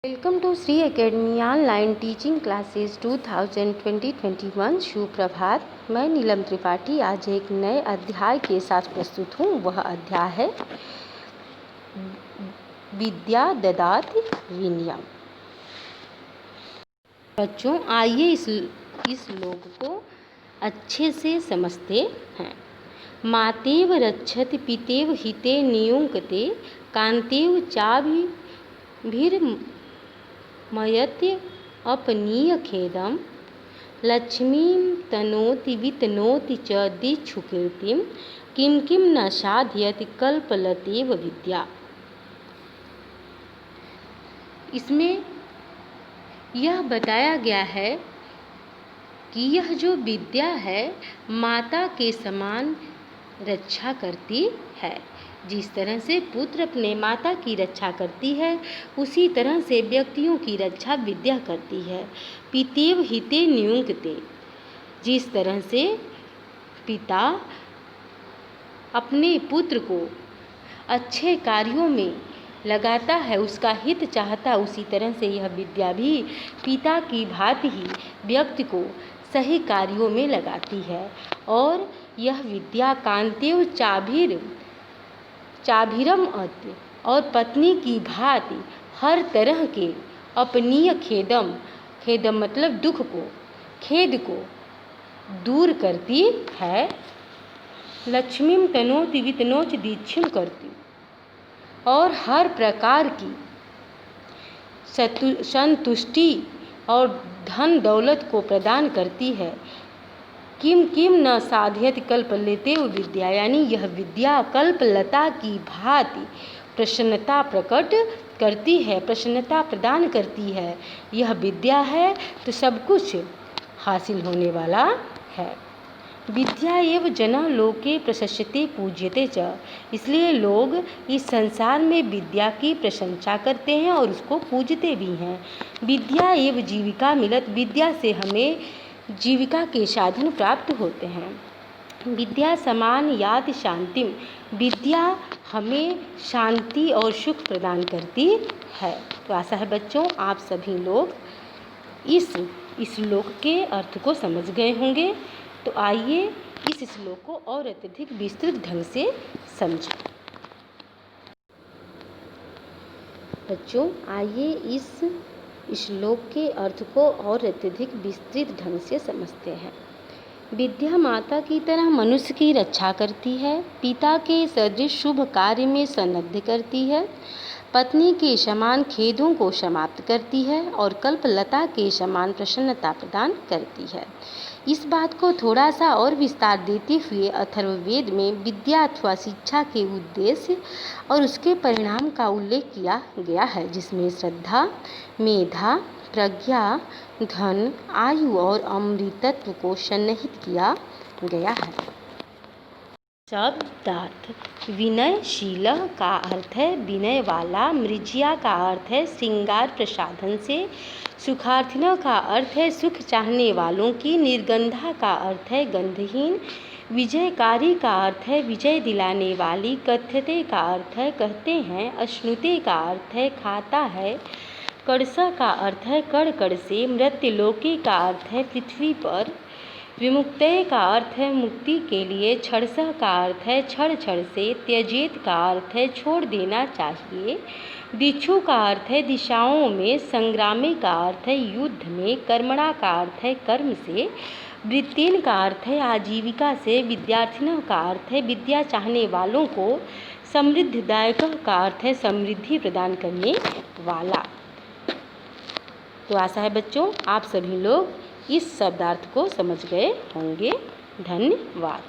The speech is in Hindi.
Welcome to Shri academy online teaching classes 2020-21। सुप्रभात। मैं नीलम त्रिपाठी आज एक नए अध्याय के साथ प्रस्तुत हूँ। वह अध्याय है विद्या ददाति विनयम। बच्चों, आइए इस श्लोक को अच्छे से समझते हैं। मातेव रक्षति पितेव हिते नियुंक्ते कांतेव चाभिर्मयत्य अपनीय खेदम लक्ष्मीं तनोति वितनोति च दिक्षुकीर्तिं किं किं न साधयति कल्पलतेव विद्या। इसमें यह बताया गया है कि यह जो विद्या है माता के समान रक्षा करती है। जिस तरह से पुत्र अपने माता की रक्षा करती है, उसी तरह से व्यक्तियों की रक्षा विद्या करती है। पितेव हिते नियुंक्ते, जिस तरह से पिता अपने पुत्र को अच्छे कार्यों में लगाता है, उसका हित चाहता, उसी तरह से यह विद्या भी पिता की भांति ही व्यक्ति को सही कार्यों में लगाती है। और यह विद्या कांतेव चाभिरम अत्य, और पत्नी की भांति हर तरह के अपनीय खेदम मतलब दुख को, खेद को दूर करती है। लक्ष्मीं तनोति वितनोति दीक्षिम करती, और हर प्रकार की संतुष्टि और धन दौलत को प्रदान करती है। किम किम न साधयति कल्पलतेव विद्या, यानी यह विद्या कल्पलता की भांति प्रसन्नता प्रकट करती है, प्रसन्नता प्रदान करती है। यह विद्या है तो सब कुछ हासिल होने वाला है। विद्या एव जना लोके प्रशस्यते पूज्यते च, इसलिए लोग इस संसार में विद्या की प्रशंसा करते हैं और उसको पूजते भी हैं। विद्या एव जीविका मिलत, विद्या से हमें जीविका के साधन प्राप्त होते हैं। विद्या समान याति शांतिम, विद्या हमें शांति और सुख प्रदान करती है। तो आशा है बच्चों आप सभी लोग इस श्लोक के अर्थ को समझ गए होंगे। तो आइए इस श्लोक को और अत्यधिक विस्तृत ढंग से समझें। बच्चों, आइए इस श्लोक के अर्थ को और अत्यधिक विस्तृत ढंग से समझते हैं। विद्या माता की तरह मनुष्य की रक्षा करती है, पिता के सदृश शुभ कार्य में सन्नद्ध करती है, पत्नी के समान खेदों को समाप्त करती है और कल्पलता के समान प्रसन्नता प्रदान करती है। इस बात को थोड़ा सा और विस्तार देते हुए अथर्ववेद में विद्या अथवा शिक्षा के उद्देश्य और उसके परिणाम का उल्लेख किया गया है, जिसमें श्रद्धा, मेधा, प्रज्ञा, धन, आयु और अमृतत्व को सन्निहित किया गया है। शब्दार्थ। विनयशील का अर्थ है विनय वाला, मृज्या का अर्थ है श्रृंगार प्रसाधन से, सुखार्थिना का अर्थ है सुख चाहने वालों की, निर्गंधा का अर्थ है गंधहीन, विजयकारी का अर्थ है विजय दिलाने वाली, कथ्यते का अर्थ है कहते हैं, अश्नुते का अर्थ है खाता है, कड़सा का अर्थ है कड़ कड़ से, मृत्युलोकी का अर्थ है पृथ्वी पर, विमुक्तये का अर्थ है मुक्ति के लिए, क्षणसः का अर्थ है क्षण क्षण से, त्यजेत का अर्थ है छोड़ देना चाहिए, दिक्षु का अर्थ है दिशाओं में, संग्रामे का अर्थ है युद्ध में, कर्मणा का अर्थ है कर्म से, वृत्तिन का अर्थ है आजीविका से, विद्यार्थिनों का अर्थ है विद्या चाहने वालों को, समृद्धिदायक का अर्थ है समृद्धि प्रदान करने वाला। तो आशा है बच्चों आप सभी लोग इस शब्दार्थ को समझ गए होंगे। धन्यवाद।